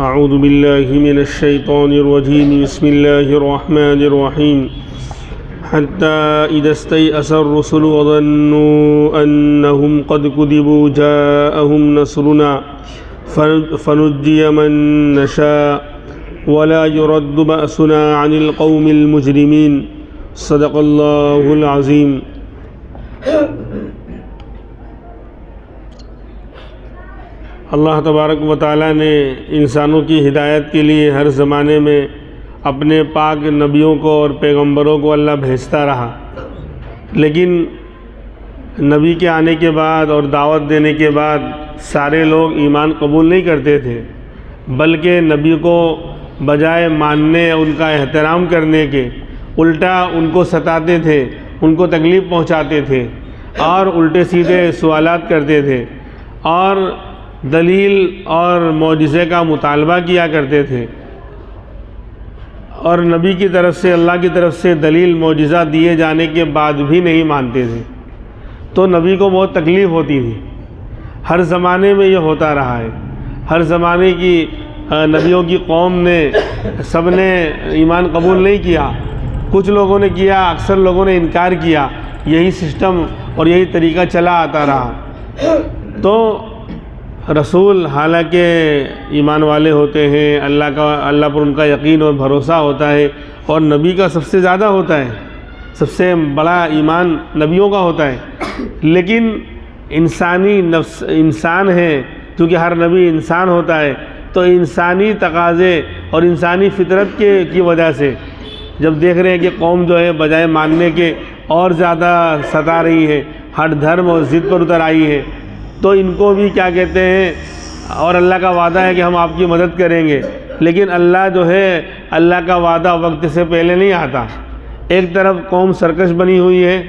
اعوذ باللہ من الشیطان الرجیم بسم اللہ الرحمن الرحیم حتی اذا استیأس الرسل وظنوا انہم قد کذبوا جاءہم نصرنا فنجی من نشاء ولا يرد بأسنا عن القوم المجرمین صدق اللہ العظیم۔ اللہ تبارک و تعالیٰ نے انسانوں کی ہدایت کے لیے ہر زمانے میں اپنے پاک نبیوں کو اور پیغمبروں کو اللہ بھیجتا رہا، لیکن نبی کے آنے کے بعد اور دعوت دینے کے بعد سارے لوگ ایمان قبول نہیں کرتے تھے، بلکہ نبی کو بجائے ماننے ان کا احترام کرنے کے الٹا ان کو ستاتے تھے، ان کو تکلیف پہنچاتے تھے اور الٹے سیدھے سوالات کرتے تھے اور دلیل اور معجزے کا مطالبہ کیا کرتے تھے، اور نبی کی طرف سے اللہ کی طرف سے دلیل معجزہ دیے جانے کے بعد بھی نہیں مانتے تھے، تو نبی کو بہت تکلیف ہوتی تھی۔ ہر زمانے میں یہ ہوتا رہا ہے، ہر زمانے کی نبیوں کی قوم نے سب نے ایمان قبول نہیں کیا، کچھ لوگوں نے کیا، اکثر لوگوں نے انکار کیا، یہی سسٹم اور یہی طریقہ چلا آتا رہا۔ تو رسول حالانکہ ایمان والے ہوتے ہیں، اللہ پر ان کا یقین اور بھروسہ ہوتا ہے، اور نبی کا سب سے زیادہ ہوتا ہے، سب سے بڑا ایمان نبیوں کا ہوتا ہے، لیکن انسانی نفس انسان ہے، کیونکہ ہر نبی انسان ہوتا ہے، تو انسانی تقاضے اور انسانی فطرت کی وجہ سے جب دیکھ رہے ہیں کہ قوم جو ہے بجائے ماننے کے اور زیادہ ستا رہی ہے، ہر دھرم اور ضد پر اتر آئی ہے، تو ان کو بھی کیا کہتے ہیں، اور اللہ کا وعدہ ہے کہ ہم آپ کی مدد کریں گے، لیکن اللہ جو ہے اللہ کا وعدہ وقت سے پہلے نہیں آتا۔ ایک طرف قوم سرکش بنی ہوئی ہے،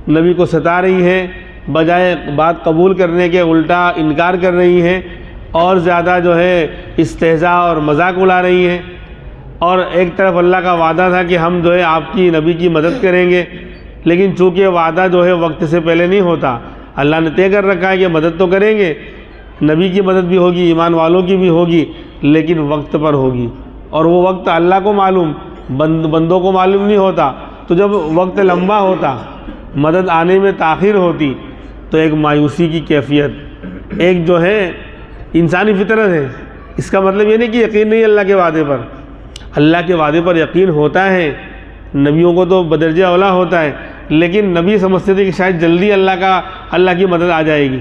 نبی کو ستا رہی ہے، بجائے بات قبول کرنے کے الٹا انکار کر رہی ہے اور زیادہ جو ہے استہزاء اور مذاق اڑا رہی ہے، اور ایک طرف اللہ کا وعدہ تھا کہ ہم جو ہے آپ کی نبی کی مدد کریں گے، لیکن چونکہ وعدہ جو ہے وقت سے پہلے نہیں ہوتا، اللہ نے طے کر رکھا ہے کہ مدد تو کریں گے، نبی کی مدد بھی ہوگی، ایمان والوں کی بھی ہوگی، لیکن وقت پر ہوگی، اور وہ وقت اللہ کو معلوم، بندوں کو معلوم نہیں ہوتا۔ تو جب وقت لمبا ہوتا، مدد آنے میں تاخیر ہوتی، تو ایک مایوسی کی کیفیت، ایک جو ہے انسانی فطرت ہے۔ اس کا مطلب یہ نہیں کہ یقین نہیں اللہ کے وعدے پر، اللہ کے وعدے پر یقین ہوتا ہے، نبیوں کو تو بدرجہ اولا ہوتا ہے، لیکن نبی سمجھتے تھے کہ شاید جلدی اللہ کی مدد آ جائے گی،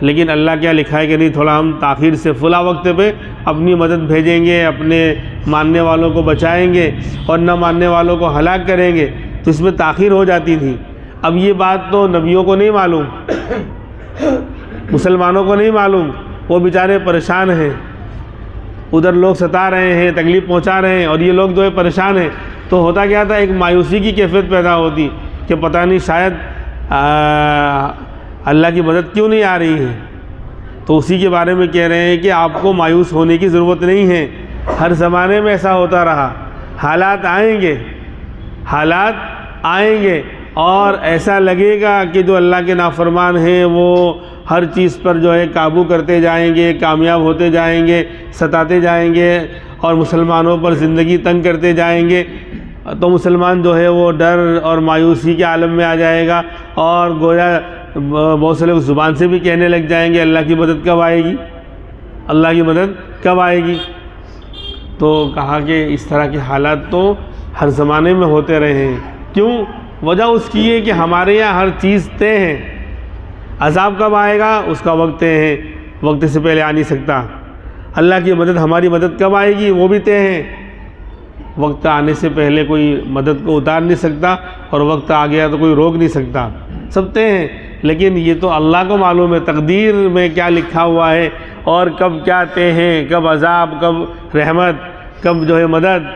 لیکن اللہ کیا لکھا ہے کہ نہیں، تھوڑا ہم تاخیر سے فلاں وقت پہ اپنی مدد بھیجیں گے، اپنے ماننے والوں کو بچائیں گے اور نہ ماننے والوں کو ہلاک کریں گے، تو اس میں تاخیر ہو جاتی تھی۔ اب یہ بات تو نبیوں کو نہیں معلوم، مسلمانوں کو نہیں معلوم، وہ بیچارے پریشان ہیں، ادھر لوگ ستا رہے ہیں، تکلیف پہنچا رہے ہیں، اور یہ لوگ جو ہے پریشان ہیں، تو ہوتا کیا تھا، ایک مایوسی کی کیفیت پیدا ہوتی کہ پتہ نہیں شاید اللہ کی مدد کیوں نہیں آ رہی ہے۔ تو اسی کے بارے میں کہہ رہے ہیں کہ آپ کو مایوس ہونے کی ضرورت نہیں ہے، ہر زمانے میں ایسا ہوتا رہا، حالات آئیں گے اور ایسا لگے گا کہ جو اللہ کے نافرمان ہیں وہ ہر چیز پر جو ہے قابو کرتے جائیں گے، کامیاب ہوتے جائیں گے، ستاتے جائیں گے اور مسلمانوں پر زندگی تنگ کرتے جائیں گے، تو مسلمان جو ہے وہ ڈر اور مایوسی کے عالم میں آ جائے گا، اور گویا بہت سے لوگ زبان سے بھی کہنے لگ جائیں گے اللہ کی مدد کب آئے گی، اللہ کی مدد کب آئے گی۔ تو کہا کہ اس طرح کے حالات تو ہر زمانے میں ہوتے رہے ہیں۔ کیوں؟ وجہ اس کی ہے کہ ہمارے یہاں ہر چیز طے ہے، عذاب کب آئے گا اس کا وقت طے ہے، وقت سے پہلے آ نہیں سکتا، اللہ کی مدد ہماری مدد کب آئے گی وہ بھی طے ہے، وقت آنے سے پہلے کوئی مدد کو اتار نہیں سکتا، اور وقت آ گیا تو کوئی روک نہیں سکتا، سب طے ہیں، لیکن یہ تو اللہ کو معلوم ہے تقدیر میں کیا لکھا ہوا ہے، اور کب کیا طے ہیں، کب عذاب، کب رحمت، کب جو ہے مدد،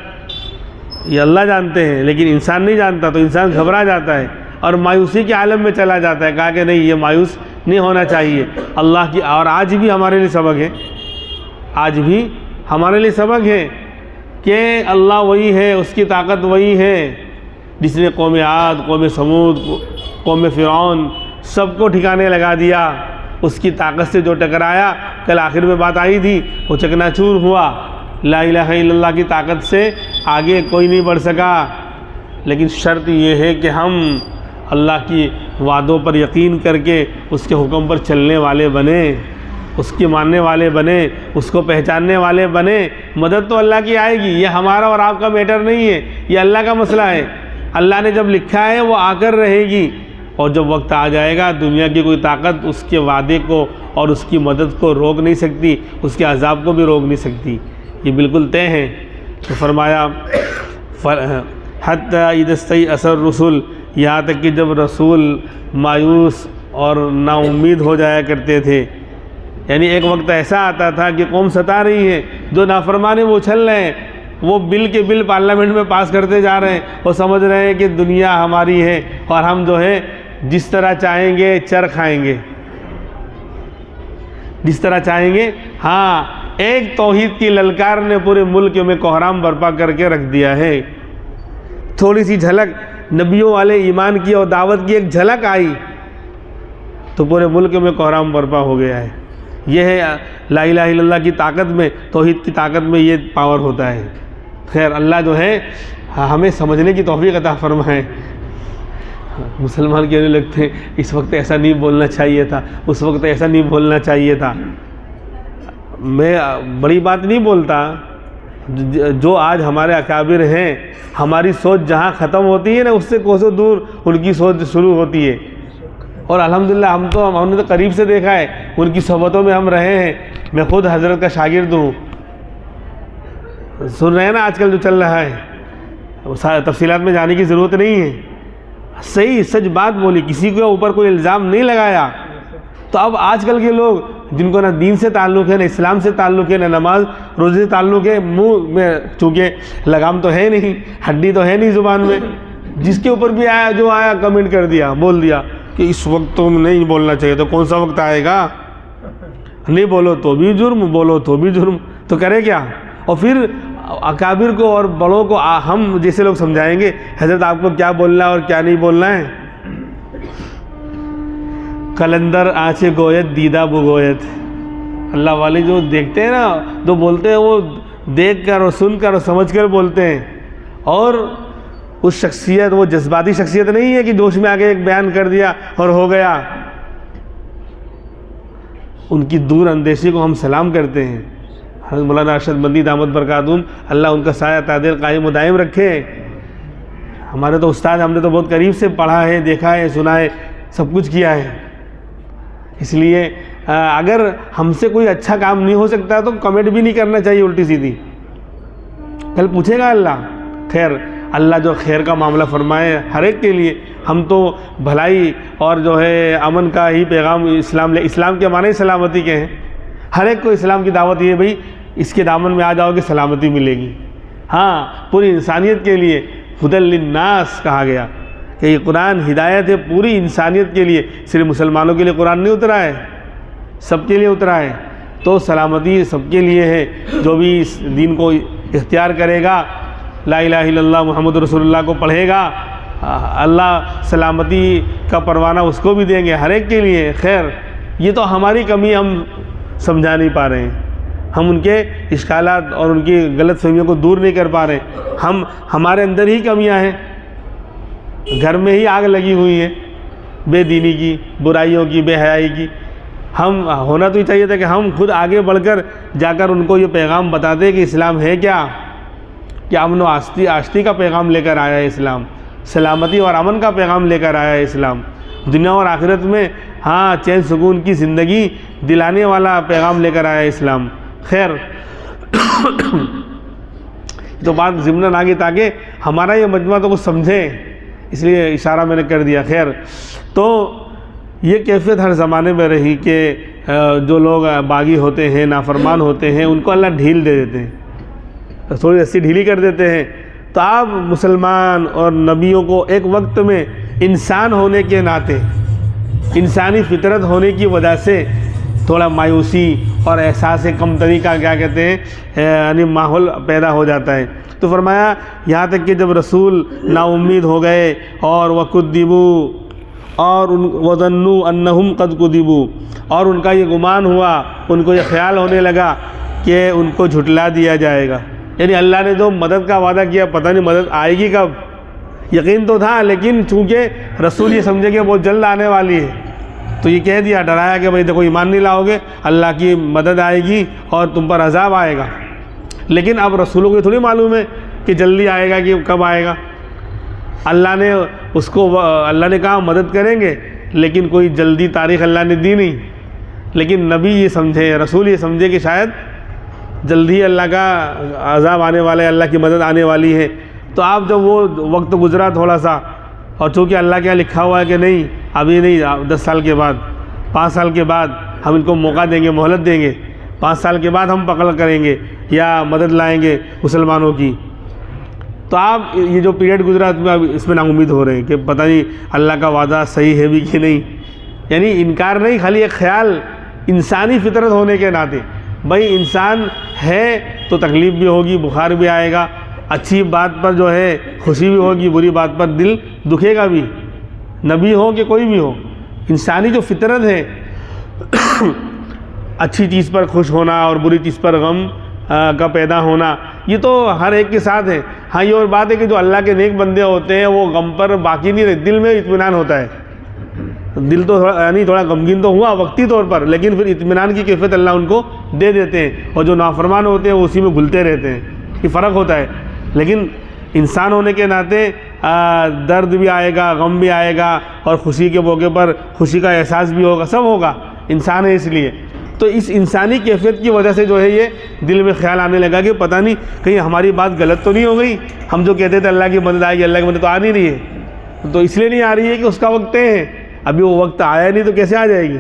یہ اللہ جانتے ہیں، لیکن انسان نہیں جانتا، تو انسان گھبرا جاتا ہے اور مایوسی کے عالم میں چلا جاتا ہے۔ کہا کہ نہیں، یہ مایوس نہیں ہونا چاہیے اللہ کی، اور آج بھی ہمارے لیے سبق ہے، آج بھی ہمارے لیے سبق ہے کہ اللہ وہی ہے، اس کی طاقت وہی ہے جس نے قوم عاد، قوم سمود، قوم فرعون سب کو ٹھکانے لگا دیا، اس کی طاقت سے جو ٹکرایا، کل آخر میں بات آئی تھی، وہ چکنا چور ہوا، لا الہ الا اللہ کی طاقت سے آگے کوئی نہیں بڑھ سکا۔ لیکن شرط یہ ہے کہ ہم اللہ کی وعدوں پر یقین کر کے اس کے حکم پر چلنے والے بنیں، اس کی ماننے والے بنیں، اس کو پہچاننے والے بنیں۔ مدد تو اللہ کی آئے گی، یہ ہمارا اور آپ کا میٹر نہیں ہے، یہ اللہ کا مسئلہ ہے۔ اللہ نے جب لکھا ہے وہ آ کر رہے گی، اور جب وقت آ جائے گا دنیا کی کوئی طاقت اس کے وعدے کو اور اس کی مدد کو روک نہیں سکتی، اس کے عذاب کو بھی روک نہیں سکتی، یہ بالکل طے ہیں۔ تو فرمایا حتی اذا استیأس الرسل، یہاں تک کہ جب رسول مایوس اور نا امید ہو جایا کرتے تھے، یعنی ایک وقت ایسا آتا تھا کہ قوم ستا رہی ہے، جو نافرمان ہیں وہ اچھل رہے ہیں، وہ بل کے بل پارلیمنٹ میں پاس کرتے جا رہے ہیں، وہ سمجھ رہے ہیں کہ دنیا ہماری ہے اور ہم جو ہے جس طرح چاہیں گے چر کھائیں گے، جس طرح چاہیں گے۔ ہاں، ایک توحید کی للکار نے پورے ملک میں کوہرام برپا کر کے رکھ دیا ہے۔ تھوڑی سی جھلک نبیوں والے ایمان کی اور دعوت کی ایک جھلک آئی تو پورے ملک میں کوہرام برپا ہو گیا ہے۔ یہ ہے لا الہ الا اللہ کی طاقت میں، توحید کی طاقت میں یہ پاور ہوتا ہے۔ خیر، اللہ جو ہے ہمیں سمجھنے کی توفیق عطا فرمائے۔ مسلمان کہنے لگتے ہیں اس وقت ایسا نہیں بولنا چاہیے تھا، اس وقت ایسا نہیں بولنا چاہیے تھا۔ میں بڑی بات نہیں بولتا، جو آج ہمارے اکابر ہیں، ہماری سوچ جہاں ختم ہوتی ہے نا، اس سے کوسوں دور ان کی سوچ شروع ہوتی ہے۔ اور الحمدللہ ہم نے تو قریب سے دیکھا ہے، ان کی صحبتوں میں ہم رہے ہیں۔ میں خود حضرت کا شاگرد ہوں۔ سن رہے ہیں نا آج کل جو چل رہا ہے، تفصیلات میں جانے کی ضرورت نہیں ہے، صحیح سچ بات بولی، کسی کے اوپر کوئی الزام نہیں لگایا۔ تو اب آج کل کے لوگ جن کو نہ دین سے تعلق ہے، نہ اسلام سے تعلق ہے، نہ نماز روزے سے تعلق ہے، منہ میں چونکہ لگام تو ہے نہیں، ہڈی تو ہے نہیں زبان میں، جس کے اوپر بھی آیا جو آیا کمنٹ کر دیا، بول دیا کہ اس وقت تو نہیں بولنا چاہیے، تو کون سا وقت آئے گا؟ نہیں بولو تو بھی جرم، بولو تو بھی جرم، تو کرے کیا؟ اور پھر اکابر کو اور بڑوں کو ہم جیسے لوگ سمجھائیں گے حضرت آپ کو کیا بولنا ہے اور کیا نہیں بولنا ہے۔ قلندر آنچے گویت دیدہ بگویت، اللہ والے جو دیکھتے ہیں نا، جو بولتے ہیں وہ دیکھ کر اور سن کر اور سمجھ کر بولتے ہیں، اور اس شخصیت، وہ جذباتی شخصیت نہیں ہے کہ جوش میں آگے ایک بیان کر دیا اور ہو گیا۔ ان کی دور اندیشی کو ہم سلام کرتے ہیں۔ حضرت مولانا ارشد مدنی دامت برکاتہم، اللہ ان کا سایہ تعدیر قائم و دائم رکھے۔ ہمارے تو استاد، ہم نے تو بہت قریب سے پڑھا ہے، دیکھا ہے، سنا ہے، سب کچھ کیا ہے۔ اس لیے اگر ہم سے کوئی اچھا کام نہیں ہو سکتا تو کمنٹ بھی نہیں کرنا چاہیے الٹی سیدھی، کل پوچھے گا اللہ۔ خیر، اللہ جو خیر کا معاملہ فرمائے ہر ایک کے لیے۔ ہم تو بھلائی اور جو ہے امن کا ہی پیغام اسلام کے معنی سلامتی کے ہیں۔ ہر ایک کو اسلام کی دعوت یہ بھئی اس کے دامن میں آ جاؤ گے سلامتی ملے گی۔ ہاں، پوری انسانیت کے لیے ہدی للناس کہا گیا کہ یہ قرآن ہدایت ہے پوری انسانیت کے لیے، صرف مسلمانوں کے لیے قرآن نہیں اترا ہے، سب کے لیے اترا ہے۔ تو سلامتی سب کے لیے ہے، جو بھی اس دین کو اختیار کرے گا، لا الہ الا اللہ محمد رسول اللہ کو پڑھے گا، اللہ سلامتی کا پروانہ اس کو بھی دیں گے، ہر ایک کے لیے۔ خیر، یہ تو ہماری کمی ہم سمجھا نہیں پا رہے ہیں، ہم ان کے اشکالات اور ان کی غلط فہمیوں کو دور نہیں کر پا رہے ہیں۔ ہمارے اندر ہی کمیاں ہیں، گھر میں ہی آگ لگی ہوئی ہے بے دینی کی، برائیوں کی، بے حیائی کی۔ ہم ہونا تو یہ چاہیے تھا کہ ہم خود آگے بڑھ کر جا کر ان کو یہ پیغام بتا دیں کہ اسلام ہے کیا امن و آشتی کا پیغام لے کر آیا ہے اسلام، سلامتی اور امن کا پیغام لے کر آیا ہے اسلام، دنیا اور آخرت میں ہاں چین سکون کی زندگی دلانے والا پیغام لے کر آیا ہے اسلام۔ خیر، تو بات ضمناً آگے تاکہ ہمارا یہ مجمع تو کچھ سمجھے، اس لیے اشارہ میں نے کر دیا۔ خیر، تو یہ کیفیت ہر زمانے میں رہی کہ جو لوگ باغی ہوتے ہیں، نافرمان ہوتے ہیں، ان کو اللہ ڈھیل دے دیتے ہیں، تھوڑی رسی ڈھیلی کر دیتے ہیں۔ تو آپ مسلمان اور نبیوں کو ایک وقت میں انسان ہونے کے ناطے، انسانی فطرت ہونے کی وجہ سے تھوڑا مایوسی اور احساس کمتری کا کیا کہتے ہیں یعنی ماحول پیدا ہو جاتا ہے۔ تو فرمایا یہاں تک کہ جب رسول نا امید ہو گئے اور وَكُذِّبُوا اور وظنوا انہم قد کذبوا، اور ان کا یہ گمان ہوا، ان کو یہ خیال ہونے لگا کہ ان کو جھٹلا دیا جائے گا. یعنی اللہ نے جو مدد کا وعدہ کیا، پتہ نہیں مدد آئے گی کب. یقین تو تھا، لیکن چونکہ رسول یہ سمجھے کہ بہت جلد آنے والی ہے تو یہ کہہ دیا، ڈرایا کہ بھئی دیکھو ایمان نہیں لاؤ گے، اللہ کی مدد آئے گی اور تم پر عذاب آئے گا. لیکن اب رسولوں کو تھوڑی معلوم ہے کہ جلدی آئے گا کہ کب آئے گا. اللہ نے اس کو اللہ نے کہا مدد کریں گے، لیکن کوئی جلدی تاریخ اللہ نے دی نہیں. لیکن نبی یہ سمجھے، رسول یہ سمجھے کہ شاید جلدی اللہ کا عذاب آنے والا ہے، اللہ کی مدد آنے والی ہے. تو آپ جب وہ وقت گزرا تھوڑا سا، اور چونکہ اللہ کے یہاں لکھا ہوا ہے کہ نہیں ابھی نہیں، 10 سال کے بعد، 5 سال کے بعد ہم ان کو موقع دیں گے، مہلت دیں گے، 5 سال کے بعد ہم پکڑ کریں گے یا مدد لائیں گے مسلمانوں کی. تو آپ یہ جو پیریڈ گزرا اس میں نا امید ہو رہے ہیں کہ پتہ نہیں اللہ کا وعدہ صحیح ہے بھی کہ نہیں. یعنی انکار نہیں، خالی ایک خیال، انسانی فطرت ہونے کے ناطے بھائی انسان ہے تو تکلیف بھی ہوگی، بخار بھی آئے گا، اچھی بات پر جو ہے خوشی بھی ہوگی، بری بات پر دل دکھے گا بھی. نبی ہو کہ کوئی بھی ہو، انسانی جو فطرت ہے اچھی چیز پر خوش ہونا اور بری چیز پر غم کا پیدا ہونا، یہ تو ہر ایک کے ساتھ ہے. ہاں یہ اور بات ہے کہ جو اللہ کے نیک بندے ہوتے ہیں وہ غم پر باقی نہیں رہتے، دل میں اطمینان ہوتا ہے. دل تو یعنی تھوڑا غمگین تو ہوا وقتی طور پر، لیکن پھر اطمینان کی کیفیت اللہ ان کو دے دیتے ہیں. اور جو نافرمان ہوتے ہیں وہ اسی میں بھولتے رہتے ہیں. یہ فرق ہوتا ہے. لیکن انسان ہونے کے ناطے درد بھی آئے گا، غم بھی آئے گا، اور خوشی کے موقع پر خوشی کا احساس بھی ہوگا، سب ہوگا. انسان ہے اس لیے. تو اس انسانی کیفیت کی وجہ سے جو ہے یہ دل میں خیال آنے لگا کہ پتہ نہیں کہیں ہماری بات غلط تو نہیں ہو گئی. ہم جو کہتے تھے اللہ کی مدد آئے گی، اللہ کی مدد تو آ نہیں رہی ہے. تو اس لیے نہیں آ رہی ہے کہ اس کا وقت طے ہے، ابھی وہ وقت آیا نہیں تو کیسے آ جائے گی.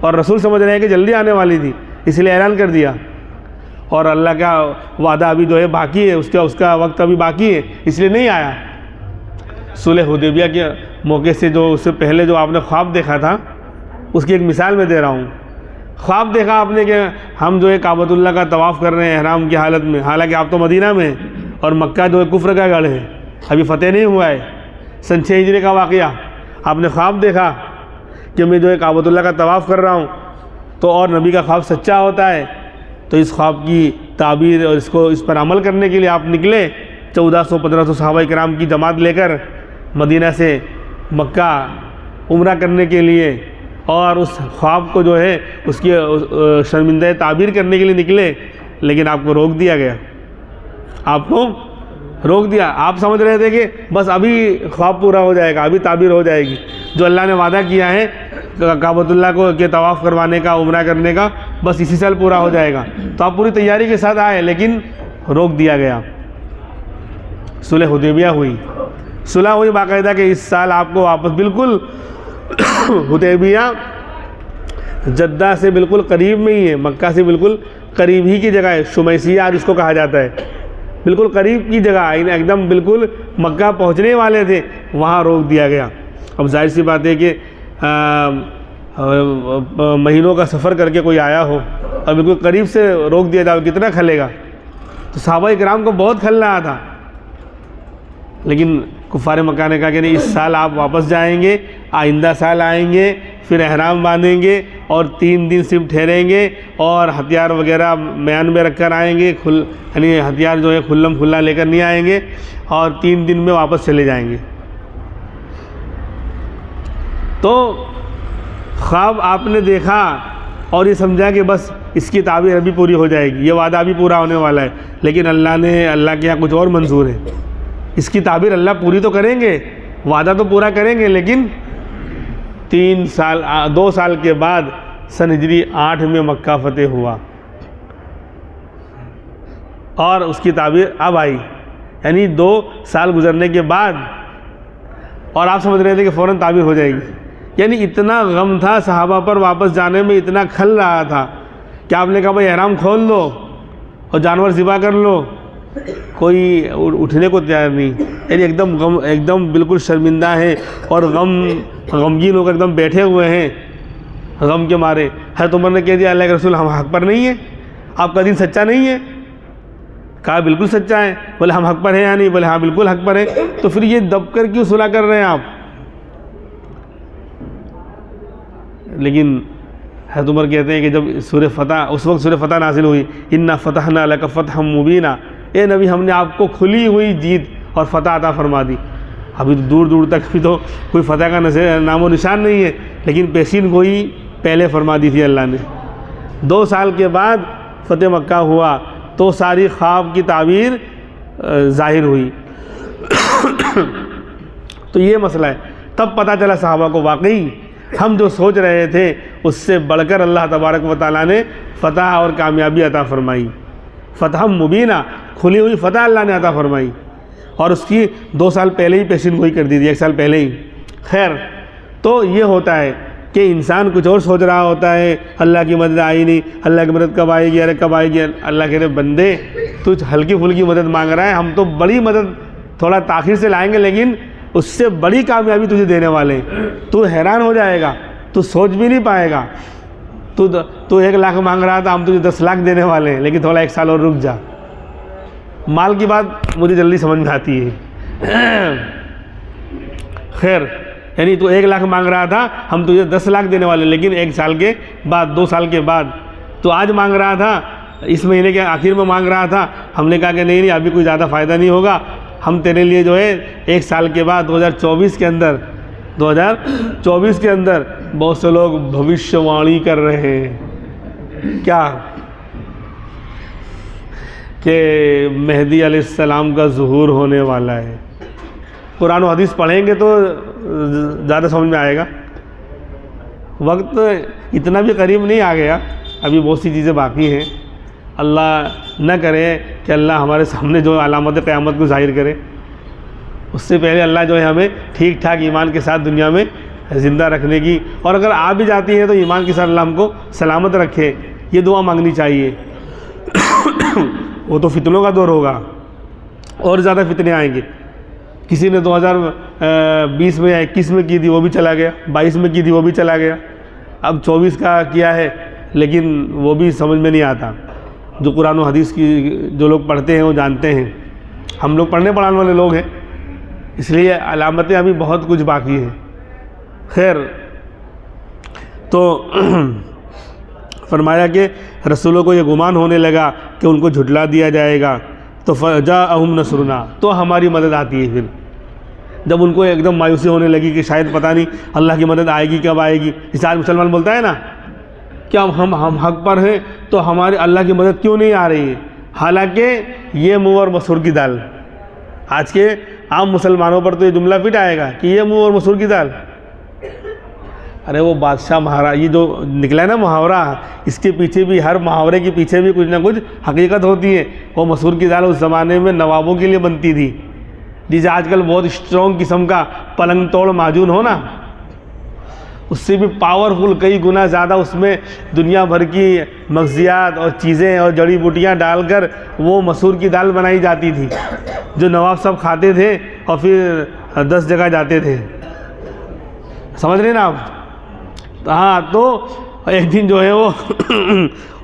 اور رسول سمجھ رہے ہیں کہ جلدی آنے والی تھی، اس لیے اعلان کر دیا. اور اللہ کا وعدہ ابھی جو ہے باقی ہے، اس کا وقت ابھی باقی ہے، اس لیے نہیں آیا. صلح حدیبیہ کے موقع سے جو اس سے پہلے جو آپ نے خواب دیکھا تھا، اس کی ایک مثال میں دے رہا ہوں. خواب دیکھا آپ نے کہ ہم جو ہے کعبۃ اللہ کا طواف کر رہے ہیں احرام کی حالت میں، حالانکہ آپ تو مدینہ میں ہیں، اور مکہ جو ہے کفر کا گڑھ ہے، ابھی فتح نہیں ہوا ہے. سن 6 ہجری کا واقعہ. آپ نے خواب دیکھا کہ میں جو ہے کعبۃ اللہ کا طواف کر رہا ہوں، تو اور نبی کا خواب سچا ہوتا ہے. تو اس خواب کی تعبیر اور اس پر عمل کرنے کے لیے آپ نکلے 1400-1500 صحابہ کرام کی جماعت لے کر مدینہ سے مکہ عمرہ کرنے کے لیے، اور اس خواب کو جو ہے اس کی شرمندہ تعبیر کرنے کے لیے نکلے. لیکن آپ کو روک دیا گیا، آپ کو روک دیا. آپ سمجھ رہے تھے کہ بس ابھی خواب پورا ہو جائے گا، ابھی تعبیر ہو جائے گی، جو اللہ نے وعدہ کیا ہے کعبۃ اللہ کو کے طواف کروانے کا، عمرہ کرنے کا، بس اسی سال پورا ہو جائے گا. تو آپ پوری تیاری کے ساتھ آئے، لیکن روک دیا گیا. صلح حدیبیہ ہوئی، صلح ہوئی باقاعدہ کہ اس سال آپ کو واپس بالکل حدیبیہ جدہ سے بالکل قریب میں ہی ہے، مکہ سے بالکل قریب ہی کی جگہ ہے. شمیسیہ آج اس کو کہا جاتا ہے، بالکل قریب کی جگہ، ایک دم بالکل مکہ پہنچنے والے تھے، وہاں روک دیا گیا. اب ظاہر سی بات ہے کہ مہینوں کا سفر کر کے کوئی آیا ہو اور بالکل قریب سے روک دیا جائے، کتنا کھلے گا. تو صحابہ کرام کو بہت کھل رہا تھا. لیکن کفار مکہ نے کہا کہ نہیں، اس سال آپ واپس جائیں گے، آئندہ سال آئیں گے، پھر احرام باندھیں گے اور 3 دن صرف ٹھہریں گے، اور ہتھیار وغیرہ میان میں رکھ کر آئیں گے، یعنی ہتھیار جو ہے کھلم کھلا لے کر نہیں آئیں گے، اور 3 دن میں واپس چلے جائیں گے. تو خواب آپ نے دیکھا اور یہ سمجھا کہ بس اس کی تعبیر ابھی پوری ہو جائے گی، یہ وعدہ ابھی پورا ہونے والا ہے. لیکن اللہ کے یہاں کچھ اور منظور ہے. اس کی تعبیر اللہ پوری تو کریں گے، وعدہ تو پورا کریں گے، لیکن 2 سال کے بعد سن ہجری 8 میں مکہ فتح ہوا، اور اس کی تعبیر اب آئی. یعنی 2 سال گزرنے کے بعد، اور آپ سمجھ رہے تھے کہ فوراً تعبیر ہو جائے گی. یعنی اتنا غم تھا صحابہ پر واپس جانے میں، اتنا کھل رہا تھا کہ آپ نے کہا بھائی احرام کھول لو اور جانور ذبح کر لو. کوئی اٹھنے کو تیار نہیں. یعنی ایک دم بالکل شرمندہ ہیں اور غمگین ہو کر ایک دم بیٹھے ہوئے ہیں غم کے مارے. حضرت عمر نے کہہ دیا اللہ کے رسول ہم حق پر نہیں ہیں، آپ کا دین سچا نہیں ہے. کہا بالکل سچا ہے. بولے ہم حق پر ہیں یا نہیں؟ بولے ہاں بالکل حق پر ہیں. تو پھر یہ دب کر کیوں صلح کر رہے ہیں آپ؟ لیکن حضرت عمر کہتے ہیں کہ جب سورہ فتح، اس وقت سورہ فتح نازل ہوئی، انا فتحنا لک فتحا مبینا، اے نبی ہم نے آپ کو کھلی ہوئی جیت اور فتح عطا فرما دی۔ ابھی تو دور دور تک بھی تو کوئی فتح کا نام و نشان نہیں ہے، لیکن پیشین گوئی پہلے فرما دی تھی اللہ نے۔ 2 سال کے بعد فتح مکہ ہوا تو ساری خواب کی تعبیر ظاہر ہوئی۔ تو یہ مسئلہ ہے، تب پتہ چلا صحابہ کو واقعی ہم جو سوچ رہے تھے اس سے بڑھ کر اللہ تبارک و تعالیٰ نے فتح اور کامیابی عطا فرمائی۔ فتح مبینہ، کھلی ہوئی فتح اللہ نے عطا فرمائی، اور اس کی 2 سال پہلے ہی پیشین گوئی کر دی تھی، 1 سال پہلے ہی۔ خیر، تو یہ ہوتا ہے کہ انسان کچھ اور سوچ رہا ہوتا ہے، اللہ کی مدد آئی نہیں، اللہ کی مدد کب آئے گی، ارے کب آئے گی۔ اللہ کہہ رہے بندے تو ہلکی پھلکی مدد مانگ رہا ہے، ہم تو بڑی مدد تھوڑا تاخیر سے لائیں گے، لیکن اس سے بڑی کامیابی تجھے دینے والے ہیں۔ تو حیران ہو جائے گا، تو سوچ بھی نہیں پائے گا۔ تو 1 لاکھ مانگ رہا تھا، ہم تجھے 10 لاکھ دینے والے ہیں، لیکن تھوڑا 1 سال اور رک جا۔ مال کی بات مجھے جلدی سمجھ میں آتی ہے۔ خیر، یعنی تو 1 لاکھ مانگ رہا تھا، ہم تجھے 10 لاکھ دینے والے، لیکن 1 سال کے بعد، 2 سال کے بعد۔ تو آج مانگ رہا تھا، اس مہینے کے آخر میں مانگ رہا تھا، ہم نے کہا کہ نہیں ابھی کوئی زیادہ فائدہ نہیں ہوگا، ہم تیرے لیے جو ہے 1 سال کے بعد 2024 کے اندر بہت سے لوگ بھوشیہ وانی کر رہے ہیں کیا کہ مہدی علیہ السلام کا ظہور ہونے والا ہے۔ قرآن و حدیث پڑھیں گے تو زیادہ سمجھ میں آئے گا۔ وقت اتنا بھی قریب نہیں آ گیا، ابھی بہت سی چیزیں باقی ہیں۔ اللہ نہ کرے کہ اللہ ہمارے سامنے جو علامت قیامت کو ظاہر کرے، اس سے پہلے اللہ جو ہے ہمیں ٹھیک ٹھاک ایمان کے ساتھ دنیا میں زندہ رکھنے کی، اور اگر آ بھی جاتی ہے تو ایمان کے ساتھ اللہ ہم کو سلامت رکھے، یہ دعا مانگنی چاہیے۔ وہ تو فتنوں کا دور ہوگا، اور زیادہ فتنے آئیں گے۔ کسی نے 2020 میں یا 21 میں کی تھی وہ بھی چلا گیا، 22 میں کی تھی وہ بھی چلا گیا، اب 24 کا کیا ہے، لیکن وہ بھی سمجھ میں نہیں آتا۔ جو قرآن و حدیث کی جو لوگ پڑھتے ہیں وہ جانتے ہیں، ہم لوگ پڑھنے پڑھانے والے لوگ ہیں، اس لیے علامتیں ابھی بہت کچھ باقی ہیں۔ خیر، تو فرمایا کہ رسولوں کو یہ گمان ہونے لگا کہ ان کو جھٹلا دیا جائے گا، تو فجاءہم نصرنا، تو ہماری مدد آتی ہے۔ پھر جب ان کو ایک دم مایوسی ہونے لگی کہ شاید پتہ نہیں اللہ کی مدد آئے گی کب آئے گی، جیسے آج مسلمان بولتا ہے نا کہ ہم حق پر ہیں تو ہمارے اللہ کی مدد کیوں نہیں آ رہی ہے، حالانکہ یہ منہ اور مسور کی دال۔ آج کے عام مسلمانوں پر تو یہ جملہ فٹ آئے گا کہ یہ منہ اور مسور کی دال۔ ارے وہ بادشاہ یہ جو نکلا ہے نا محاورہ، اس کے پیچھے بھی، ہر محاورے کے پیچھے بھی کچھ نہ کچھ حقیقت ہوتی ہے۔ وہ مسور کی دال اس زمانے میں نوابوں کے لیے بنتی تھی، جسے آج کل بہت اسٹرانگ قسم کا پلنگ توڑ معجون ہو نا، اس سے بھی پاورفل کئی گنا زیادہ اس میں دنیا بھر کی مغزیات اور چیزیں اور جڑی بوٹیاں ڈال کر وہ مسور کی دال بنائی جاتی تھی، جو نواب سب کھاتے تھے اور پھر 10 جگہ جاتے تھے۔ سمجھ رہے نا آپ؟ ہاں، تو ایک دن جو ہے وہ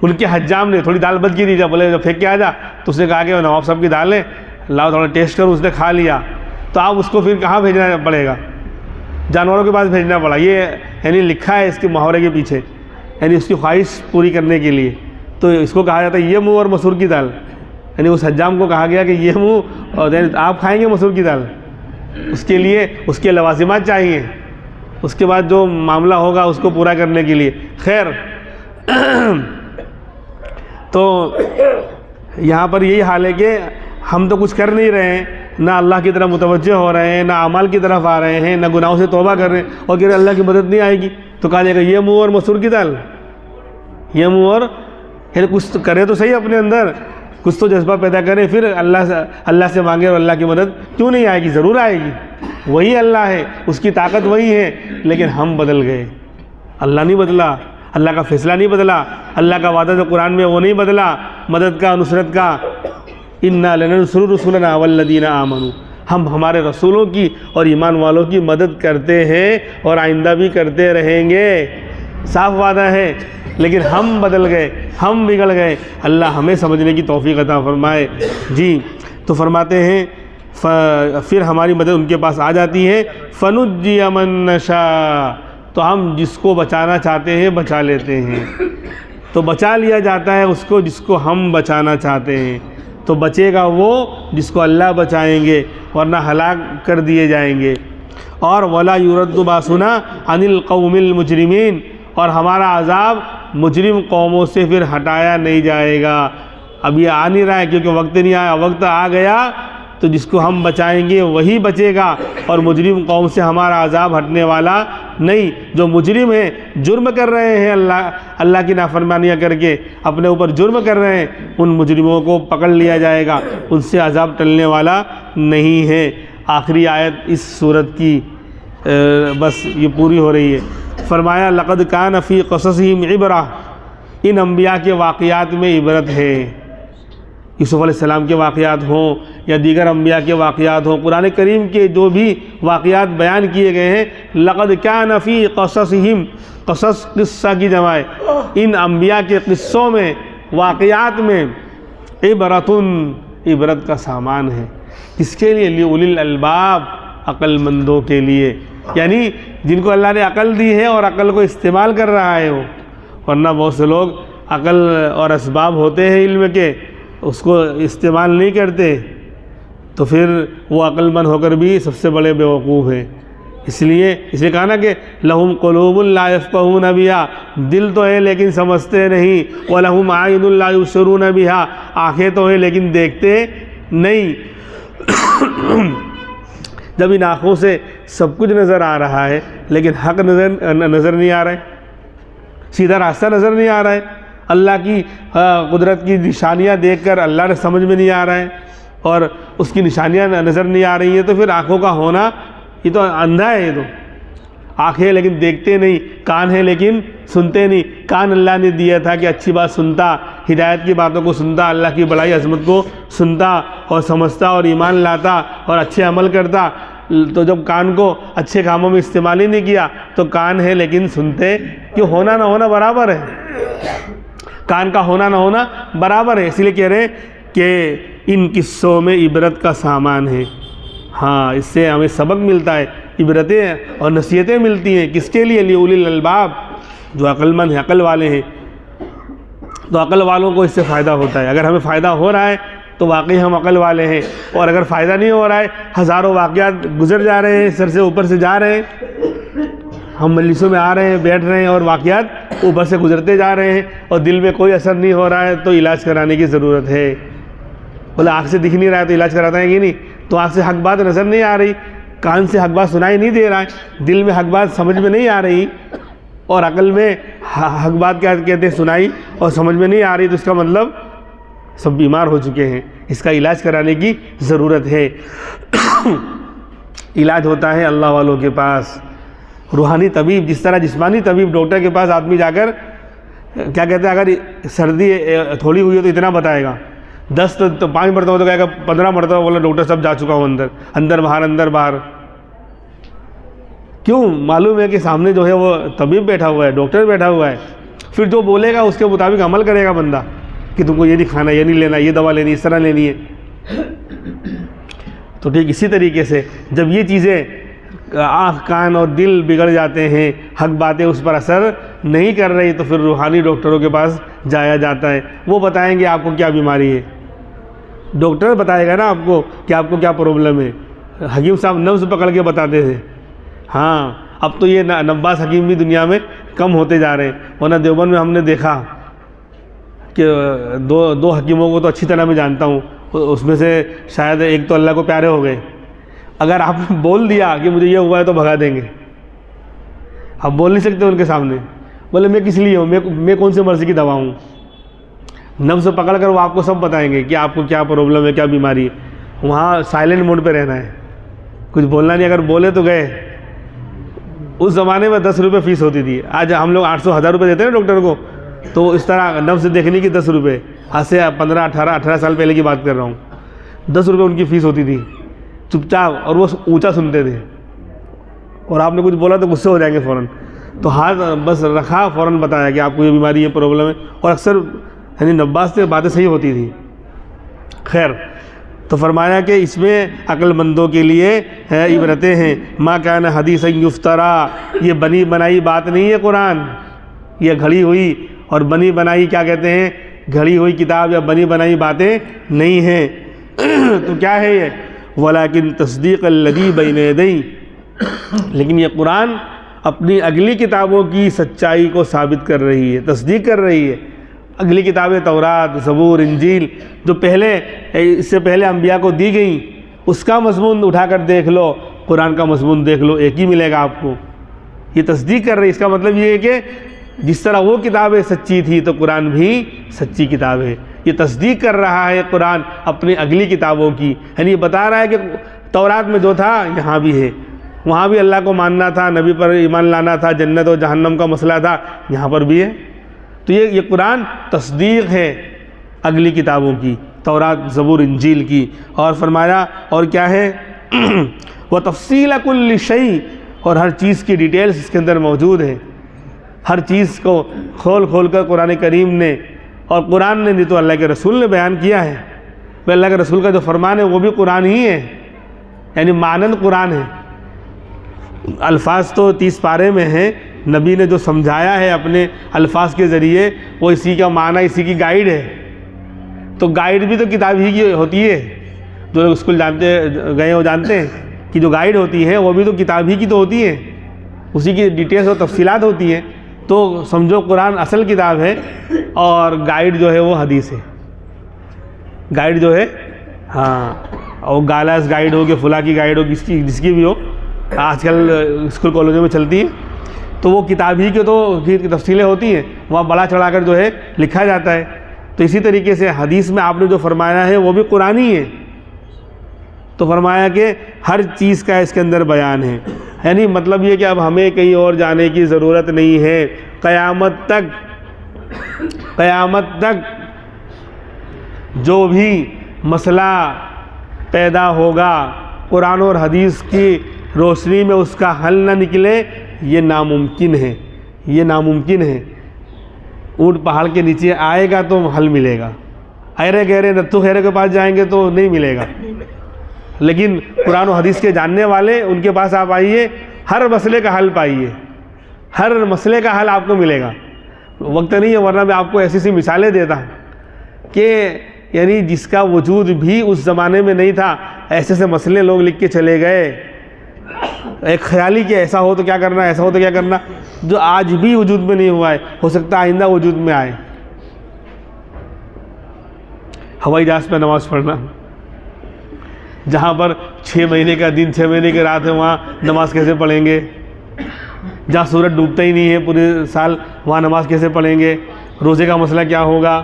ان کے حجام نے تھوڑی دال بچ گئی تھی، جب بولے جب پھینک کے آ جا، تو اس نے کہا کہ نواب صاحب کی دال ہے، لاؤ تھوڑا ٹیسٹ کرو۔ اس نے کھا لیا، تو آپ اس کو پھر کہاں بھیجنا پڑے گا؟ جانوروں کے پاس بھیجنا پڑا۔ یہ یعنی لکھا ہے اس کے محاورے کے پیچھے، یعنی اس کی خواہش پوری کرنے کے لیے۔ تو اس کو کہا جاتا ہے یہ منہ اور مسور کی دال، یعنی اس حجام کو کہا گیا کہ یہ منہ اور آپ کھائیں گے مسور کی دال، اس کے لیے اس کے لوازمات چاہیے، اس کے بعد جو معاملہ ہوگا اس کو پورا کرنے کے لیے۔ خیر، تو یہاں پر یہی حال ہے کہ ہم تو کچھ کر نہیں رہے ہیں، نہ اللہ کی طرف متوجہ ہو رہے ہیں، نہ اعمال کی طرف آ رہے ہیں، نہ گناہوں سے توبہ کر رہے ہیں، اور کہہ رہے اللہ کی مدد نہیں آئے گی، تو کہا جائے گا یہ منہ اور مسور کی دال، یہ منہ اور یعنی کچھ تو کرے تو صحیح اپنے اندر، کچھ تو جذبہ پیدا کرے، پھر اللہ سے مانگے، اور اللہ کی مدد کیوں نہیں آئے گی؟ ضرور آئے گی، وہی اللہ ہے، اس کی طاقت وہی ہے، لیکن ہم بدل گئے۔ اللہ نہیں بدلا، اللہ کا فیصلہ نہیں بدلا، اللہ کا وعدہ جو قرآن میں وہ نہیں بدلا، مدد کا، نصرت کا۔ انا لننصر رسلنا والذین آمنوا، ہم ہمارے رسولوں کی اور ایمان والوں کی مدد کرتے ہیں اور آئندہ بھی کرتے رہیں گے، صاف وعدہ ہے۔ لیکن ہم بدل گئے، ہم بگڑ گئے، اللہ ہمیں سمجھنے کی توفیق عطا فرمائے۔ جی، تو فرماتے ہیں پھر ہماری مدد ان کے پاس آ جاتی ہے، فنجی من نشاء، تو ہم جس کو بچانا چاہتے ہیں بچا لیتے ہیں، تو بچا لیا جاتا ہے اس کو جس کو ہم بچانا چاہتے ہیں، تو بچے گا وہ جس کو اللہ بچائیں گے، ورنہ ہلاک کر دیے جائیں گے۔ اور وَلَا يُرَدُّ بَأْسُنَا عَنِ الْقَوْمِ الْمُجْرِمِينَ، اور ہمارا عذاب مجرم قوموں سے پھر ہٹایا نہیں جائے گا۔ اب یہ آ نہیں رہا ہے کیونکہ وقت نہیں آیا، وقت آ گیا تو جس کو ہم بچائیں گے وہی بچے گا، اور مجرم قوم سے ہمارا عذاب ہٹنے والا نہیں۔ جو مجرم ہیں، جرم کر رہے ہیں، اللہ کی نافرمانیاں کر کے اپنے اوپر جرم کر رہے ہیں، ان مجرموں کو پکڑ لیا جائے گا، ان سے عذاب ٹلنے والا نہیں ہے۔ آخری آیت اس سورت کی بس یہ پوری ہو رہی ہے۔ فرمایا لقد کان فی قصصہم عبرہ، ان انبیاء کے واقعات میں عبرت ہے۔ یوسف علیہ السلام کے واقعات ہوں یا دیگر انبیاء کے واقعات ہوں، قرآن کریم کے جو بھی واقعات بیان کیے گئے ہیں، لقد کان فی قصصہم، قصص قصہ کی جمع ہے، ان انبیاء کے قصوں میں، واقعات میں عبرت کا سامان ہے۔ کس کے لیے؟ لِأُولِي الْأَلْبَابِ، عقل مندوں کے لیے، یعنی جن کو اللہ نے عقل دی ہے اور عقل کو استعمال کر رہا ہے وہ، ورنہ بہت سے لوگ عقل اور اسباب ہوتے ہیں علم کے، اس کو استعمال نہیں کرتے، تو پھر وہ عقل مند ہو کر بھی سب سے بڑے بیوقوف ہیں۔ اس لیے کہا نا کہ لہم قلوب لا یفقہون بہا، دل تو ہے لیکن سمجھتے نہیں، ولہم اعین لا یبصرون بہا، آنکھیں تو ہے لیکن دیکھتے نہیں۔ جب ان آنکھوں سے سب کچھ نظر آ رہا ہے لیکن حق نظر نہیں آ رہا ہے، سیدھا راستہ نظر نہیں آ رہا ہے، اللہ کی قدرت کی نشانیاں دیکھ کر اللہ نے سمجھ میں نہیں آ رہا ہے اور اس کی نشانیاں نظر نہیں آ رہی ہیں، تو پھر آنکھوں کا ہونا یہ تو اندھا ہے۔ یہ تو آنکھیں لیکن دیکھتے نہیں، کان ہے لیکن سنتے نہیں۔ کان اللہ نے دیا تھا کہ اچھی بات سنتا، ہدایت کی باتوں کو سنتا، اللہ کی بڑائی عظمت کو سنتا اور سمجھتا اور ایمان لاتا اور اچھے عمل کرتا۔ تو جب کان کو اچھے کاموں میں استعمال ہی نہیں کیا تو کان ہے لیکن سنتے، کہ ہونا نہ ہونا برابر ہے، کان کا ہونا نہ ہونا برابر ہے۔ اس لیے کہہ رہے ہیں کہ ان قصوں میں عبرت کا سامان ہے۔ ہاں، اس سے ہمیں سبق ملتا ہے، عبرتیں اور نصیحتیں ملتی ہیں۔ کس کے لیے؟ لِأُولِي الْأَلْبَابِ، جو عقل مند ہیں، عقل والے ہیں، تو عقل والوں کو اس سے فائدہ ہوتا ہے۔ اگر ہمیں فائدہ ہو رہا ہے تو واقعی ہم عقل والے ہیں، اور اگر فائدہ نہیں ہو رہا ہے، ہزاروں واقعات گزر جا رہے ہیں، سر سے اوپر سے جا رہے ہیں، ہم مجلسوں میں آ رہے ہیں، بیٹھ رہے ہیں اور واقعات اوپر سے گزرتے جا رہے ہیں اور دل میں کوئی اثر نہیں ہو رہا ہے، تو علاج کرانے کی ضرورت ہے۔ بولے آنکھ سے دکھ نہیں رہا ہے تو علاج کراتا ہے کہ نہیں؟ تو آنکھ سے حق بات نظر نہیں آ رہی، کان سے حق بات سنائی نہیں دے رہا ہے، دل میں حق بات سمجھ میں نہیں آ رہی، اور عقل میں حق بات کیا کہتے ہیں سنائی اور سمجھ میں نہیں آ رہی، تو اس کا مطلب سب بیمار ہو چکے ہیں، اس کا علاج کرانے کی ضرورت ہے۔ علاج ہوتا ہے اللہ والوں کے پاس، روحانی طبیب، جس طرح جسمانی طبیب ڈاکٹر کے پاس آدمی جا کر کیا کہتے ہیں، اگر سردی تھوڑی ہوئی ہے تو اتنا بتائے گا، 10 تو 5 مرتبہ تو کہے گا، 15 مرتبہ بولا ڈاکٹر صاحب جا چکا ہوں اندر باہر۔ کیوں؟ معلوم ہے کہ سامنے جو ہے وہ طبیب بیٹھا ہوا ہے، ڈاکٹر بیٹھا ہوا ہے، پھر جو بولے گا اس کے مطابق عمل کرے گا بندہ، کہ تم کو یہ نہیں کھانا، یہ نہیں لینا، یہ دوا لینی، اس طرح لینی ہے۔ تو ٹھیک اسی طریقے سے جب یہ چیزیں آنکھ، کان اور دل بگڑ جاتے ہیں، حق باتیں اس پر اثر نہیں کر رہی، تو پھر روحانی ڈاکٹروں کے پاس جایا جاتا ہے۔ وہ بتائیں گے آپ کو کیا بیماری ہے، ڈاکٹر بتائے گا نا آپ کو کہ آپ کو کیا پرابلم ہے۔ حکیم صاحب نبض پکڑ کے بتاتے تھے، ہاں اب تو یہ نباز حکیم بھی دنیا میں کم ہوتے جا رہے ہیں، ورنہ دیوبند میں ہم نے دیکھا کہ دو حکیموں کو تو اچھی طرح میں جانتا ہوں، اس میں سے شاید ایک تو اللہ کو پیارے ہو گئے۔ اگر آپ نے بول دیا کہ مجھے یہ ہوا ہے تو بھگا دیں گے، آپ بول نہیں سکتے ان کے سامنے، بولے میں کس لیے ہوں، میں کون سے مرضی کی دوا ہوں۔ نبض پکڑ کر وہ آپ کو سب بتائیں گے کہ آپ کو کیا پرابلم ہے، کیا بیماری ہے۔ وہاں سائلنٹ موڈ پہ رہنا ہے، کچھ بولنا نہیں، اگر بولے تو گئے۔ اس زمانے میں 10 روپے فیس ہوتی تھی، آج ہم لوگ 800-1000 روپے دیتے ہیں نا ڈاکٹر کو، تو اس طرح نبض دیکھنے کی 10 روپے، آج سے 15-18 سال پہلے کی بات کر رہا ہوں، 10 روپے ان کی فیس ہوتی تھی، چپ چاپ، اور وہ اونچا سنتے تھے، اور آپ نے کچھ بولا تو غصے ہو جائیں گے فوراً، تو ہاتھ بس رکھا، فوراً بتایا کہ آپ کو یہ بیماری، یہ پرابلم ہے، اور اکثر یعنی نباز سے باتیں صحیح ہوتی تھی۔ خیر، تو فرمایا کہ اس میں عقل مندوں کے لیے عبرتیں ہیں۔ ما کان حدیثا یفترا، یہ بنی بنائی بات نہیں ہے قرآن، یہ گھڑی ہوئی اور بنی بنائی کیا کہتے ہیں، گھڑی ہوئی کتاب یا بنی بنائی باتیں نہیں ہیں۔ تو کیا ہے یہ، ولیکن تصدیق الذی بین یدیہ، لیکن یہ قرآن اپنی اگلی کتابوں کی سچائی کو ثابت کر رہی ہے، تصدیق کر رہی ہے۔ اگلی کتابیں تورات، زبور، انجیل جو پہلے اس سے پہلے انبیاء کو دی گئیں، اس کا مضمون اٹھا کر دیکھ لو، قرآن کا مضمون دیکھ لو، ایک ہی ملے گا آپ کو۔ یہ تصدیق کر رہی ہے، اس کا مطلب یہ ہے کہ جس طرح وہ کتابیں سچی تھی تو قرآن بھی سچی کتاب ہے۔ یہ تصدیق کر رہا ہے قرآن اپنی اگلی کتابوں کی، یعنی یہ بتا رہا ہے کہ تورات میں جو تھا یہاں بھی ہے، وہاں بھی اللہ کو ماننا تھا، نبی پر ایمان لانا تھا، جنت و جہنم کا مسئلہ تھا، یہاں پر بھی ہے۔ تو یہ قرآن تصدیق ہے اگلی کتابوں کی، تورات، زبور، انجیل کی۔ اور فرمایا اور کیا ہے، وَتَفْصِيلَ كُلِّ شَيْءٍ، اور ہر چیز کی ڈیٹیلز اس کے اندر موجود ہے، ہر چیز کو کھول کھول کر قرآن کریم نے اور قرآن نے نہیں تو اللہ کے رسول نے بیان کیا ہے۔ پھر اللہ کے رسول کا جو فرمان ہے وہ بھی قرآن ہی ہے، یعنی مانند قرآن ہے۔ الفاظ تو 30 پارے میں ہیں، نبی نے جو سمجھایا ہے اپنے الفاظ کے ذریعے وہ اسی کا معنی، اسی کی گائیڈ ہے۔ تو گائیڈ بھی تو کتاب ہی کی ہوتی ہے، جو لوگ اسکول جانتے گئے وہ جانتے ہیں کہ جو گائیڈ ہوتی ہے وہ بھی تو کتاب ہی کی تو ہوتی ہے، اسی کی ڈیٹیلز اور تفصیلات ہوتی ہیں۔ تو سمجھو قرآن اصل کتاب ہے اور گائیڈ جو ہے وہ حدیث ہے، گائیڈ جو ہے ہاں، اور گالاس گائیڈ ہو کہ فلاں کی گائیڈ ہو، جس کی بھی ہو، آج کل اسکول کالجوں میں چلتی ہیں، تو وہ کتاب ہی کے تو تفصیلیں ہوتی ہیں، وہاں بڑا چڑھا کر جو ہے لکھا جاتا ہے۔ تو اسی طریقے سے حدیث میں آپ نے جو فرمایا ہے وہ بھی قرآن ہی ہے۔ تو فرمایا کہ ہر چیز کا اس کے اندر بیان ہے، یعنی مطلب یہ کہ اب ہمیں کہیں اور جانے کی ضرورت نہیں ہے۔ قیامت تک جو بھی مسئلہ پیدا ہوگا قرآن اور حدیث کی روشنی میں اس کا حل نہ نکلے، یہ ناممکن ہے، یہ ناممکن ہے۔ اونٹ پہاڑ کے نیچے آئے گا تو حل ملے گا، ایرے گہرے نتھو خیرے کے پاس جائیں گے تو نہیں ملے گا، لیکن قرآن و حدیث کے جاننے والے ان کے پاس آپ آئیے، ہر مسئلے کا حل پائیے، ہر مسئلے کا حل آپ کو ملے گا۔ وقت نہیں ہے ورنہ میں آپ کو ایسی مثالیں دیتا ہوں کہ یعنی جس کا وجود بھی اس زمانے میں نہیں تھا، ایسے سے مسئلے لوگ لکھ کے چلے گئے، ایک خیالی کہ ایسا ہو تو کیا کرنا، ایسا ہو تو کیا کرنا، جو آج بھی وجود میں نہیں ہوا ہے، ہو سکتا ہے آئندہ وجود میں آئے۔ ہوائی جہاز پہ نماز پڑھنا، جہاں پر 6 مہینے کا دن 6 مہینے کی رات ہے وہاں نماز کیسے پڑھیں گے، جہاں سورج ڈوبتا ہی نہیں ہے پورے سال وہاں نماز کیسے پڑھیں گے، روزے کا مسئلہ کیا ہوگا۔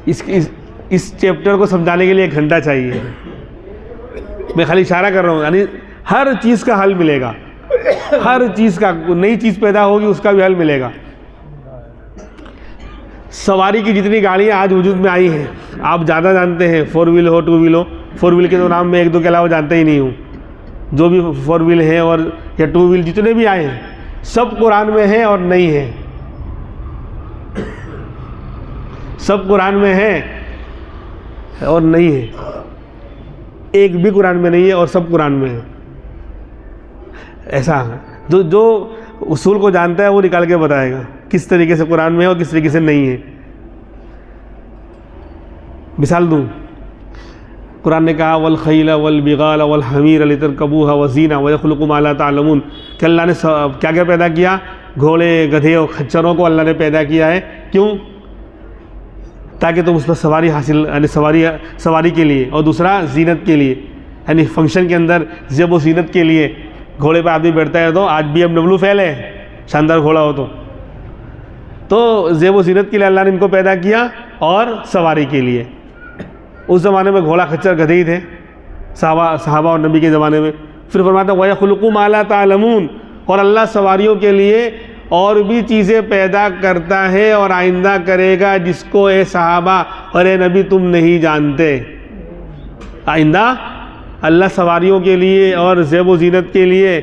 اس چیپٹر کو سمجھانے کے لیے 1 گھنٹہ چاہیے، میں خالی اشارہ کر رہا ہوں، یعنی ہر چیز کا حل ملے گا، ہر چیز کا، نئی چیز پیدا ہوگی اس کا بھی حل ملے گا۔ سواری کی جتنی گاڑیاں آج وجود میں آئی ہیں آپ زیادہ جانتے ہیں، 4 ویل ہو 2 ویل ہو، 4 ویل کے تو نام میں 1-2 کے علاوہ جانتا ہی نہیں ہوں، جو بھی 4 ویل ہیں اور یا 2 ویل جتنے بھی آئے ہیں سب قرآن میں ہیں اور نہیں ہیں، سب قرآن میں ہیں اور نہیں ہے، ایک بھی قرآن میں نہیں ہے اور سب قرآن میں ہے۔ ایسا جو اصول کو جانتا ہے وہ نکال کے بتائے گا کس طریقے سے قرآن میں ہے اور کس طریقے سے نہیں ہے۔ مثال دوں، قرآن نے کہا والخیل والبغال والحمیر لترکبوها وزینہ ویخلق ما لا تعلمون، کہ اللہ نے کیا کیا پیدا کیا، گھوڑے، گدھے اور خچروں کو اللہ نے پیدا کیا ہے، کیوں؟ تاکہ تم اس پر سواری حاصل، یعنی سواری کے لیے، اور دوسرا زینت کے لیے، یعنی فنکشن کے اندر زیب و زینت کے لیے۔ گھوڑے پہ آدمی بیٹھتا ہے تو آج BMW فیل ہے، شاندار گھوڑا ہو تو زیب و زینت کے لیے اللہ نے ان کو پیدا کیا اور سواری کے لیے۔ اس زمانے میں گھوڑا خچر گدھے ہی تھے صحابہ اور نبی کے زمانے میں۔ پھر فرماتا ہے وَيَخْلُقُ مَا لَا تَعْلَمُونَ، اور اللہ سواریوں کے لیے اور بھی چیزیں پیدا کرتا ہے اور آئندہ کرے گا جس کو اے صحابہ اور اے نبی تم نہیں جانتے۔ آئندہ اللہ سواریوں کے لیے اور زیب و زینت کے لیے،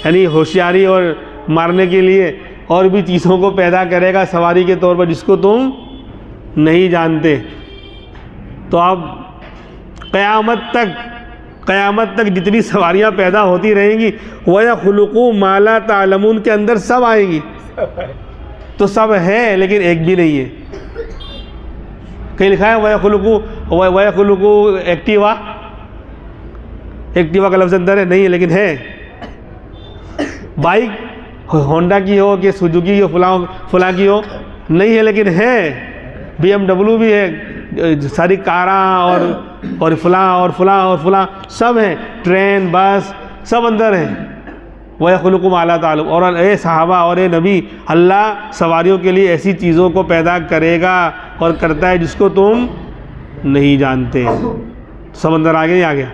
یعنی ہوشیاری اور مارنے کے لیے اور بھی چیزوں کو پیدا کرے گا سواری کے طور پر جس کو تم نہیں جانتے۔ تو تو اب قیامت تک جتنی سواریاں پیدا ہوتی رہیں گی وَيَخْلُقُ مَا لَا تَعْلَمُونَ کے اندر سب آئیں گی. تو سب ہے لیکن ایک بھی نہیں ہے. کہیں لکھا ہے وَيَخْلُقُ ایکٹیوا کا لفظ اندر ہے, نہیں ہے لیکن ہے. بائک ہونڈا کی ہو کہ سوزوکی کی فلاں کی ہو, نہیں ہے لیکن ہے. BMW بھی ہے, ساری کاراں اور فلاں سب ہیں, ٹرین بس سب اندر ہیں. وَيَخْلُقُ مَا لَا تَعْلَمُونَ. اور اے صحابہ اور اے نبی, اللہ سواریوں کے لیے ایسی چیزوں کو پیدا کرے گا اور کرتا ہے جس کو تم نہیں جانتے. سب اندر آگے نہیں آ گیا.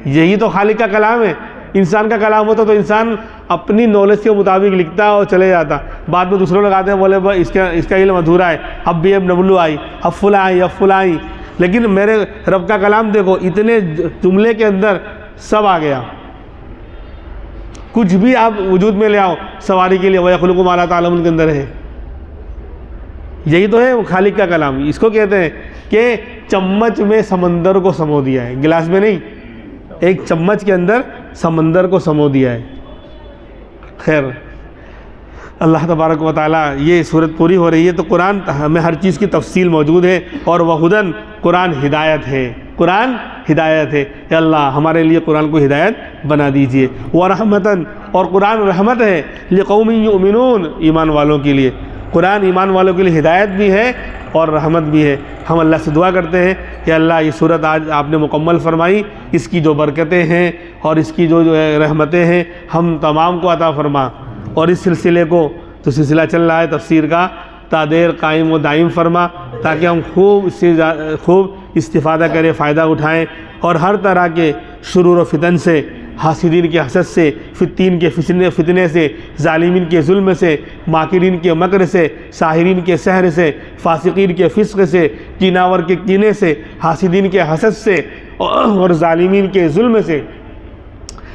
یہی تو خالق کا کلام ہے. انسان کا کلام ہوتا تو انسان اپنی نالج کے مطابق لکھتا اور چلے جاتا. بعد میں دوسروں لوگ آتے ہیں بولے بھائی اس کا علم ادھورا ہے, اب BMW آئی, اب فلاں آئی. لیکن میرے رب کا کلام دیکھو, اتنے جملے کے اندر سب آ گیا. کچھ بھی آپ وجود میں لے آؤ سواری کے لیے وَيَخْلُقُ مَا لَا تَعْلَمُونَ کے اندر ہے. یہی تو ہے خالق کا کلام. اس کو کہتے ہیں کہ چمچ میں سمندر کو سمو دیا ہے, گلاس میں نہیں, ایک چمچ کے اندر سمندر کو سمو دیا ہے. خیر, اللہ تبارک و تعالیٰ, یہ صورت پوری ہو رہی ہے تو قرآن میں ہر چیز کی تفصیل موجود ہے. اور وَہُدًى, قرآن ہدایت ہے, قرآن ہدایت ہے. اے اللہ ہمارے لیے قرآن کو ہدایت بنا دیجئے. وَرَحْمَةً, اور قرآن رحمت ہے. لِقَوْمٍ يُؤْمِنُونَ, ایمان والوں کے لیے. قرآن ایمان والوں کے لیے ہدایت بھی ہے اور رحمت بھی ہے. ہم اللہ سے دعا کرتے ہیں کہ اللہ یہ صورت آج آپ نے مکمل فرمائی, اس کی جو برکتیں ہیں اور اس کی جو رحمتیں ہیں ہم تمام کو عطا فرما. اور اس سلسلے کو جو سلسلہ چل رہا ہے تفسیر کا تا دیر قائم و دائم فرما, تاکہ ہم خوب اس سے خوب استفادہ کریں, فائدہ اٹھائیں, اور ہر طرح کے شرور و فتن سے, حاسدین کے حسد سے, فتین کے فتنے سے, ظالمین کے ظلم سے, ماکرین کے مکر سے, ساحرین کے سحر سے, فاسقین کے فسق سے, کیناور کے کینے سے, حاسدین کے حسد سے اور ظالمین کے ظلم سے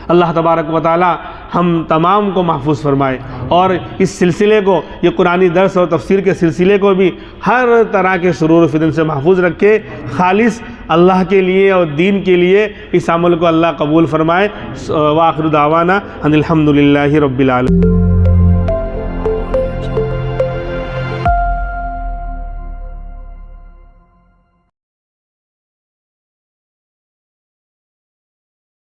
اللہ تبارک و تعالی ہم تمام کو محفوظ فرمائے. اور اس سلسلے کو, یہ قرآنی درس اور تفسیر کے سلسلے کو بھی ہر طرح کے شرور و فتن سے محفوظ رکھے, خالص اللہ کے لیے اور دین کے لیے اس عمل کو اللہ قبول فرمائے. وآخر دعوانا ان الحمد للہ رب العالمین.